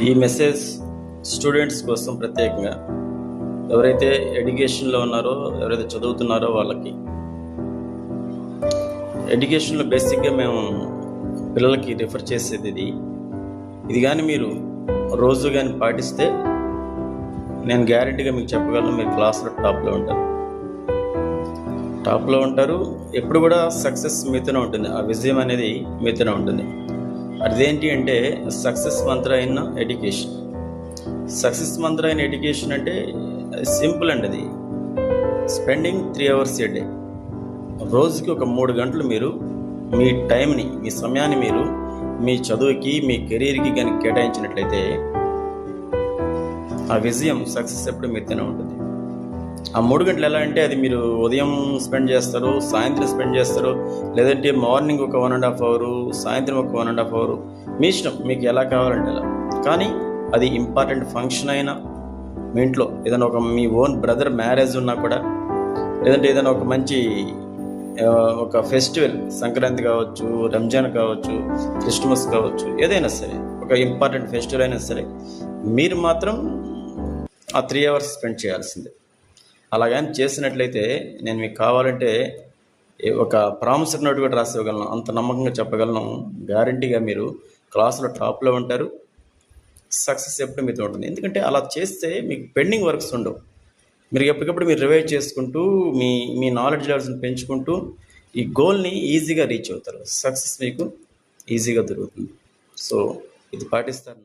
ఈ message students కోసం ప్రత్యేకంగా, ఎవరైతే ఎడ్యుకేషన్లో ఉన్నారో, ఎవరైతే చదువుతున్నారో వాళ్ళకి. ఎడ్యుకేషన్లో బేసిక్గా మేము పిల్లలకి రిఫర్ చేసేది ఇది కానీ మీరు రోజు కానీ పాటిస్తే నేను గ్యారెంటీగా మీకు చెప్పగలను, మీరు క్లాస్లో టాప్లో ఉంటారు. ఎప్పుడు కూడా సక్సెస్ మీతోనే ఉంటుంది, ఆ విజయం అనేది మీతోనే ఉంటుంది. అదేంటి అంటే సక్సెస్ మంత్ర అయిన ఎడ్యుకేషన్. సక్సెస్ మంత్ర అయిన ఎడ్యుకేషన్ అంటే సింపుల్ అండి. అది స్పెండింగ్ 3 hours ఏ డే. రోజుకి ఒక 3 గంటలు మీరు మీ టైంని, మీ సమయాన్ని మీరు మీ చదువుకి, మీ కెరీర్కి కానీ కేటాయించినట్లయితే ఆ విజయం, సక్సెస్ ఎప్పుడు మీతోనే ఉంటుంది. ఆ 3 గంటలు ఎలా అంటే అది మీరు ఉదయం స్పెండ్ చేస్తారు, సాయంత్రం స్పెండ్ చేస్తారు, లేదంటే మార్నింగ్ ఒక 1.5 hour, సాయంత్రం ఒక 1.5 hour, మీ ఇష్టం, మీకు ఎలా కావాలంటే అలా. కానీ అది ఇంపార్టెంట్ ఫంక్షన్ అయినా, మీ ఇంట్లో ఏదైనా ఒక మీ ఓన్ బ్రదర్ మ్యారేజ్ ఉన్నా కూడా, లేదంటే ఏదైనా ఒక మంచి ఒక ఫెస్టివల్, సంక్రాంతి కావచ్చు, రంజాన్ కావచ్చు, క్రిస్మస్ కావచ్చు, ఏదైనా సరే ఒక ఇంపార్టెంట్ ఫెస్టివల్ అయినా సరే మీరు మాత్రం ఆ 3 hours స్పెండ్ చేయాల్సిందే. అలాగని చేసినట్లయితే నేను మీకు కావాలంటే ఒక ప్రామిసరీ నోట్ కూడా రాసి ఇవ్వగలను, అంత నమ్మకంగా చెప్పగలను. గ్యారంటీగా మీరు క్లాసులో టాప్లో ఉంటారు, సక్సెస్ ఎప్పుడు మీతో ఉంటుంది. ఎందుకంటే అలా చేస్తే మీకు పెండింగ్ వర్క్స్ ఉండవు. మీరు ఎప్పటికప్పుడు మీరు రివైజ్ చేసుకుంటూ మీ నాలెడ్జ్ లెవెల్స్ని పెంచుకుంటూ ఈ గోల్ని ఈజీగా రీచ్ అవుతారు. సక్సెస్ మీకు ఈజీగా దొరుకుతుంది. సో ఇది పాటిస్తారు.